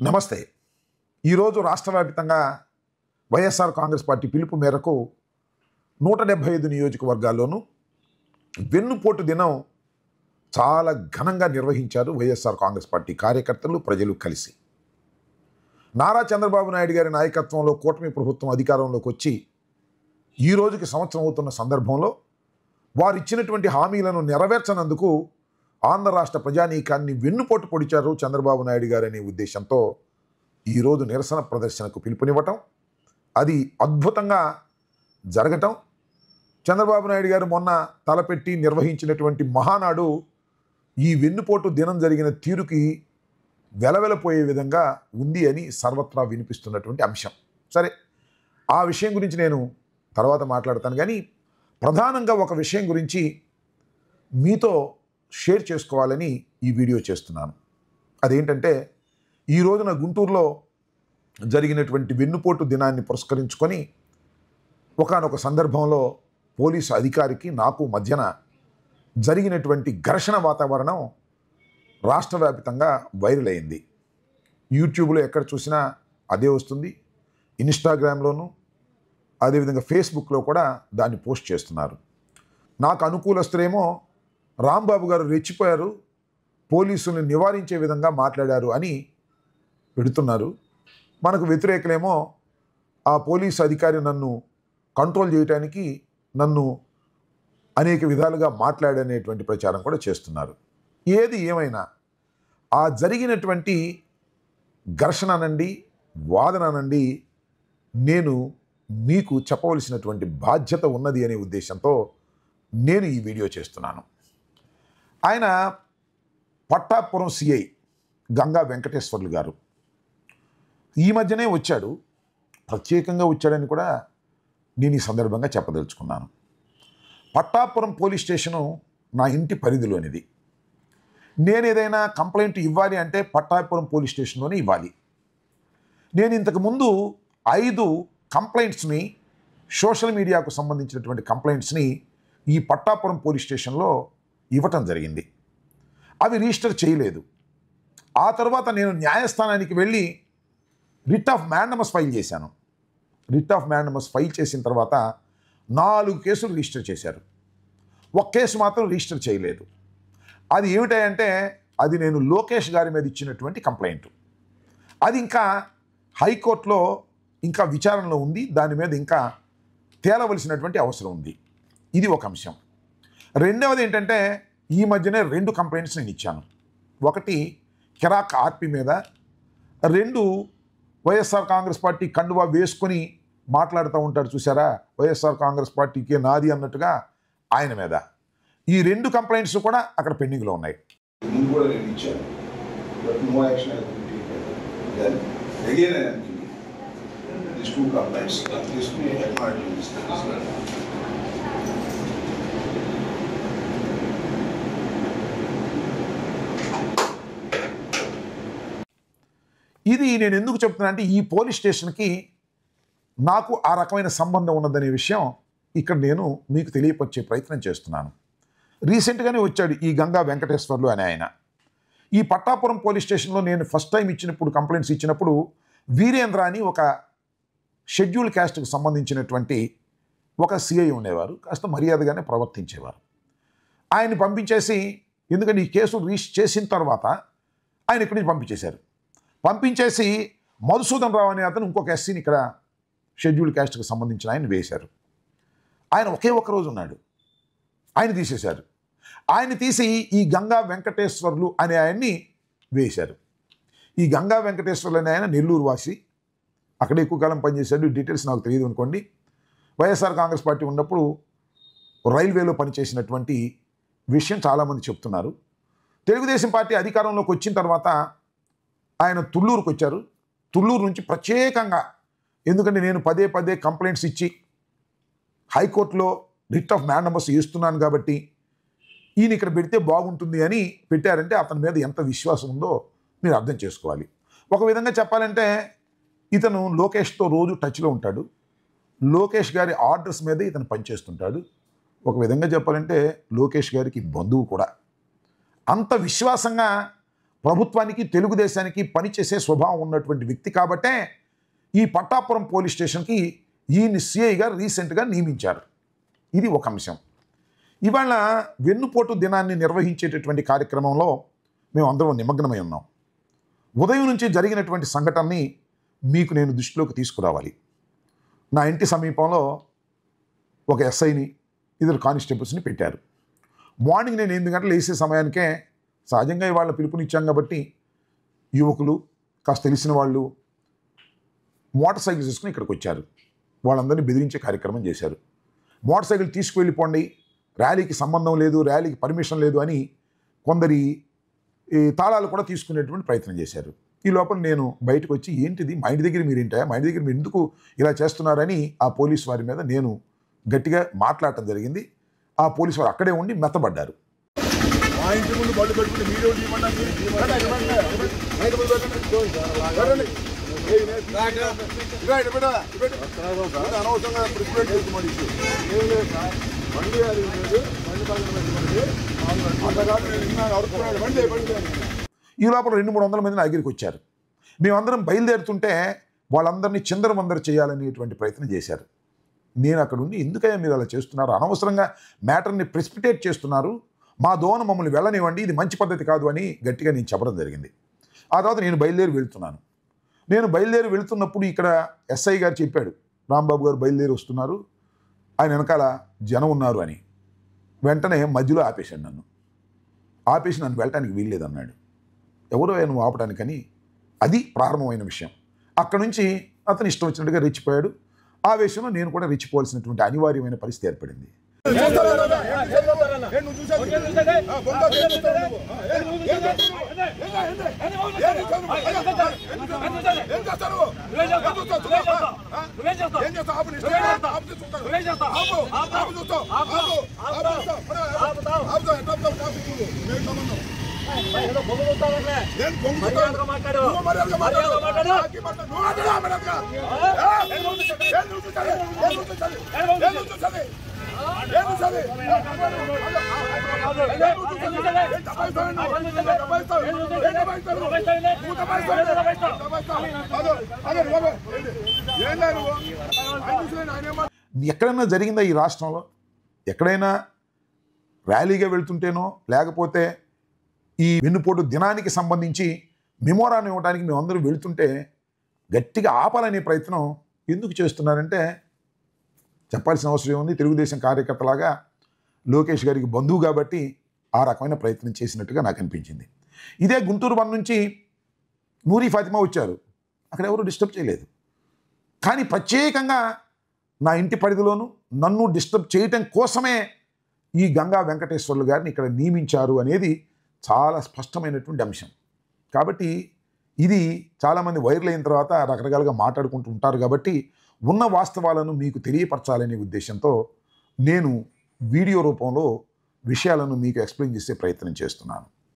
నమస్తే. ఈరోజు రాష్ట్ర వ్యాప్తంగా వైఎస్ఆర్ కాంగ్రెస్ పార్టీ పిలుపు మేరకు 175 నియోజకవర్గాల్లోనూ వెన్నుపోటు దినం చాలా ఘనంగా నిర్వహించారు వైఎస్ఆర్ కాంగ్రెస్ పార్టీ కార్యకర్తలు, ప్రజలు కలిసి. నారా చంద్రబాబు నాయుడు గారి నాయకత్వంలో కూటమి ప్రభుత్వం అధికారంలోకి వచ్చి ఈ రోజుకి సంవత్సరం అవుతున్న సందర్భంలో వారు ఇచ్చినటువంటి హామీలను నెరవేర్చనందుకు ఆంధ్ర రాష్ట్ర ప్రజానీకాన్ని వెన్నుపోటు పొడిచారు చంద్రబాబు నాయుడు గారు అనే ఉద్దేశంతో ఈరోజు నిరసన ప్రదర్శనకు పిలుపునివ్వటం, అది అద్భుతంగా జరగటం. చంద్రబాబు నాయుడు గారు మొన్న తలపెట్టి నిర్వహించినటువంటి మహానాడు ఈ వెన్నుపోటు దినం జరిగిన తీరుకి వెలవెలపోయే విధంగా ఉంది అని సర్వత్రా వినిపిస్తున్నటువంటి అంశం. సరే, ఆ విషయం గురించి నేను తర్వాత మాట్లాడతాను. కానీ ప్రధానంగా ఒక విషయం గురించి మీతో షేర్ చేసుకోవాలని ఈ వీడియో చేస్తున్నాను. అదేంటంటే, ఈ రోజున గుంటూరులో జరిగినటువంటి వెన్నుపోటు దినాన్ని పురస్కరించుకొని ఒకానొక సందర్భంలో పోలీసు అధికారికి నాకు మధ్యన జరిగినటువంటి ఘర్షణ వాతావరణం రాష్ట్ర వ్యాప్తంగా వైరల్ అయింది. యూట్యూబ్లో ఎక్కడ చూసినా అదే వస్తుంది, ఇన్స్టాగ్రామ్లోనూ అదేవిధంగా ఫేస్బుక్లో కూడా దాన్ని పోస్ట్ చేస్తున్నారు. నాకు అనుకూలస్తులేమో రాంబాబు గారు రెచ్చిపోయారు, పోలీసుల్ని నివారించే విధంగా మాట్లాడారు అని పెడుతున్నారు. మనకు వ్యతిరేకులేమో ఆ పోలీసు అధికారి నన్ను కంట్రోల్ చేయడానికి నన్ను అనేక విధాలుగా మాట్లాడనేటువంటి ప్రచారం కూడా చేస్తున్నారు. ఏది ఏమైనా ఆ జరిగినటువంటి ఘర్షణ అనండి, వాదన అనండి, నేను మీకు చెప్పవలసినటువంటి బాధ్యత ఉన్నది అనే ఉద్దేశంతో నేను ఈ వీడియో చేస్తున్నాను. ఆయన పట్టాపురం సిఐ గంగా వెంకటేశ్వర్లు గారు ఈ మధ్యనే వచ్చాడు. ప్రత్యేకంగా వచ్చాడని కూడా నేను ఈ సందర్భంగా చెప్పదలుచుకున్నాను. పట్టాపురం పోలీస్ స్టేషను నా ఇంటి పరిధిలోనిది. నేను ఏదైనా కంప్లైంట్ ఇవ్వాలి అంటే పట్టాపురం పోలీస్ స్టేషన్లోనే ఇవ్వాలి. నేను ఇంతకుముందు 5 కంప్లైంట్స్ని, సోషల్ మీడియాకు సంబంధించినటువంటి కంప్లైంట్స్ని ఈ పట్టాపురం పోలీస్ స్టేషన్లో ఇవ్వటం జరిగింది. అవి రిజిస్టర్ చేయలేదు. ఆ తర్వాత నేను న్యాయస్థానానికి వెళ్ళి రిట్ ఆఫ్ మ్యాండమస్ ఫైల్ చేశాను. రిట్ ఆఫ్ మ్యాండమస్ ఫైల్ చేసిన తర్వాత 4 కేసులు రిజిస్టర్ చేశారు. ఒక కేసు మాత్రం రిజిస్టర్ చేయలేదు. అది ఏమిటంటే, అది నేను లోకేష్ గారి మీద ఇచ్చినటువంటి కంప్లైంట్. అది ఇంకా హైకోర్టులో ఇంకా విచారణలో ఉంది. దాని మీద ఇంకా తేలవలసినటువంటి అవసరం ఉంది. ఇది ఒక అంశం. రెండవది ఏంటంటే, ఈ మధ్యనే 2 కంప్లైంట్స్ నేను ఇచ్చాను. ఒకటి కిరాక్ ఆర్పి మీద, 2 వైఎస్ఆర్ కాంగ్రెస్ పార్టీ కండువా వేసుకొని మాట్లాడుతూ ఉంటాడు చూసారా, వైఎస్ఆర్ కాంగ్రెస్ పార్టీకే నాది అన్నట్టుగా ఆయన మీద. ఈ 2 కంప్లైంట్స్ కూడా అక్కడ పెండింగ్లో ఉన్నాయి. ఇది నేను ఎందుకు చెప్తున్నా అంటే, ఈ పోలీస్ స్టేషన్కి నాకు ఆ రకమైన సంబంధం ఉన్నదనే విషయం ఇక్కడ నేను మీకు తెలియపరిచే ప్రయత్నం చేస్తున్నాను. రీసెంట్గానే వచ్చాడు ఈ గంగా వెంకటేశ్వర్లు అనే ఆయన. ఈ పట్టాపురం పోలీస్ స్టేషన్లో నేను ఫస్ట్ టైం ఇచ్చినప్పుడు, కంప్లైంట్స్ ఇచ్చినప్పుడు, వీరేంద్ర అని ఒక షెడ్యూల్ క్యాస్ట్కి సంబంధించినటువంటి ఒక సిఐ ఉండేవారు. కాస్త మర్యాదగానే ప్రవర్తించేవారు. ఆయన్ని పంపించేసి, ఎందుకంటే ఈ కేసు రిజిస్టర్ చేసిన తర్వాత ఆయన ఇక్కడి నుంచి పంపించేసి మధుసూదన్ రావు అనే అతను ఇంకొక ఎస్సీని ఇక్కడ షెడ్యూల్ క్యాస్ట్కి సంబంధించిన ఆయన వేశారు. ఆయన ఒకే ఒక్క రోజు ఉన్నాడు. ఆయన తీసేశారు. ఆయన తీసి ఈ గంగా వెంకటేశ్వర్లు అనే ఆయన్ని వేశారు. ఈ గంగా వెంకటేశ్వర్లు అనే ఆయన నెల్లూరు వాసి, అక్కడ ఎక్కువ కాలం పనిచేశాడు. డీటెయిల్స్ నాకు తెలియదు అనుకోండి. వైఎస్ఆర్ కాంగ్రెస్ పార్టీ ఉన్నప్పుడు రైల్వేలో పనిచేసినటువంటి విషయం చాలామంది చెప్తున్నారు. తెలుగుదేశం పార్టీ అధికారంలోకి వచ్చిన తర్వాత ఆయన తుళ్ళూరుకు వచ్చారు. తుళ్ళూరు నుంచి ప్రత్యేకంగా, ఎందుకంటే నేను పదే కంప్లైంట్స్ ఇచ్చి హైకోర్టులో రిట్ ఆఫ్ మ్యాండమస్ ఇస్తున్నాను కాబట్టి ఈయన ఇక్కడ పెడితే బాగుంటుంది అని పెట్టారంటే అతని మీద ఎంత విశ్వాసం ఉందో మీరు అర్థం చేసుకోవాలి. ఒక విధంగా చెప్పాలంటే, ఇతను లోకేష్తో రోజు టచ్లో ఉంటాడు. లోకేష్ గారి ఆర్డర్స్ మీద ఇతను పనిచేస్తుంటాడు. ఒక విధంగా చెప్పాలంటే లోకేష్ గారికి బంధువు కూడా. అంత విశ్వాసంగా ప్రభుత్వానికి తెలుగుదేశానికి పనిచేసే స్వభావం ఉన్నటువంటి వ్యక్తి కాబట్టే ఈ పట్టాపురం పోలీస్ స్టేషన్కి ఈయన్ని సిఐగా రీసెంట్గా నియమించారు. ఇది ఒక అంశం. ఇవాళ వెన్నుపోటు దినాన్ని నిర్వహించేటటువంటి కార్యక్రమంలో మేము అందరం నిమగ్నమై ఉన్నాం. ఉదయం నుంచి జరిగినటువంటి సంఘటనని మీకు నేను దృష్టిలోకి తీసుకురావాలి. నా ఇంటి సమీపంలో ఒక ఎస్ఐని, ఇద్దరు కానిస్టేబుల్స్ని పెట్టారు. మార్నింగ్ నేను 8 గంటలు లేసే సమయానికే, సహజంగా ఇవాళ పిలుపునిచ్చాం కాబట్టి యువకులు, కాస్త తెలిసిన వాళ్ళు మోటార్ సైకిల్ తీసుకుని ఇక్కడికి వచ్చారు. వాళ్ళందరినీ బెదిరించే కార్యక్రమం చేశారు. మోటార్ సైకిల్ తీసుకువెళ్ళిపోండి, ర్యాలీకి సంబంధం లేదు, ర్యాలీకి పర్మిషన్ లేదు అని కొందరి తాళాలు కూడా తీసుకునేటువంటి ప్రయత్నం చేశారు. ఈ లోపల నేను బయటకు వచ్చి, ఏంటిది మా ఇంటి దగ్గర మీరు ఏంటా, మా ఇంటి దగ్గర మీరు ఎందుకు ఇలా చేస్తున్నారని ఆ పోలీసు వారి మీద నేను గట్టిగా మాట్లాడటం జరిగింది. ఆ పోలీసు వారు అక్కడే ఉండి మెత్తబడ్డారు. మా ఇంటి ముందు బళ్ళు పెట్టుకుంటే మీరు ఈ లోపల 200-300 మంది నా దగ్గరికి వచ్చారు. మేమందరం బయలుదేరుతుంటే వాళ్ళందరినీ చిందరవందర చేయాలనేటువంటి ప్రయత్నం చేశారు. నేను అక్కడ ఉండి, ఎందుకయ్యా మీరు అలా చేస్తున్నారు, అనవసరంగా మ్యాటర్ని ప్రెసిపిటేట్ చేస్తున్నారు, మా దోన మమ్మల్ని వెళ్ళనివ్వండి, ఇది మంచి పద్ధతి కాదు అని గట్టిగా నేను చెప్పడం జరిగింది. ఆ తర్వాత నేను బయలుదేరి వెళ్తున్నాను. నేను బయలుదేరి వెళుతున్నప్పుడు ఇక్కడ ఎస్ఐ గారు చెప్పాడు, రాంబాబు గారు బయలుదేరి వస్తున్నారు, ఆయన వెనకాల జనం ఉన్నారు అని. వెంటనే మధ్యలో ఆపేశాడు నన్ను. ఆపేసి నన్ను వెళ్ళటానికి వీల్లేదన్నాడు. ఎవరో నువ్వు ఆపడానికని. అది ప్రారంభమైన విషయం. అక్కడ నుంచి అతను ఇష్టం వచ్చినట్టుగా రెచ్చిపోయాడు. ఆ విషయంలో నేను కూడా రెచ్చిపోవాల్సినటువంటి అనివార్యమైన పరిస్థితి ఏర్పడింది. ఎక్కడైనా జరిగిందా ఈ రాష్ట్రంలో? ఎక్కడైనా ర్యాలీగా వెళ్తుంటేనో, లేకపోతే ఈ వెన్నుపోటు దినానికి సంబంధించి మెమోరాన్ని ఇవ్వడానికి మేమందరూ వెళ్తుంటే గట్టిగా ఆపాలనే ప్రయత్నం ఎందుకు చేస్తున్నారంటే, చెప్పాల్సిన అవసరం ఉంది. తెలుగుదేశం కార్యకర్తలాగా లోకేష్ గారికి బంధువు కాబట్టి ఆ రకమైన ప్రయత్నం చేసినట్టుగా నాకు అనిపించింది. ఇదే గుంటూరు వన్ నుంచి నూరి ఫాతిమా వచ్చారు. అక్కడ ఎవరు డిస్టర్బ్ చేయలేదు. కానీ ప్రత్యేకంగా నా ఇంటి పరిధిలోనూ నన్ను డిస్టర్బ్ చేయటం కోసమే ఈ గంగా వెంకటేశ్వర్లు గారిని ఇక్కడ నియమించారు అనేది చాలా స్పష్టమైనటువంటి అంశం. కాబట్టి ఇది చాలామంది వైరల్ అయిన తర్వాత రకరకాలుగా మాట్లాడుకుంటూ ఉంటారు. కాబట్టి ఉన్న వాస్తవాలను మీకు తెలియపరచాలనే ఉద్దేశంతో నేను వీడియో రూపంలో విషయాలను మీకు ఎక్స్ప్లెయిన్ చేసే ప్రయత్నం చేస్తున్నాను.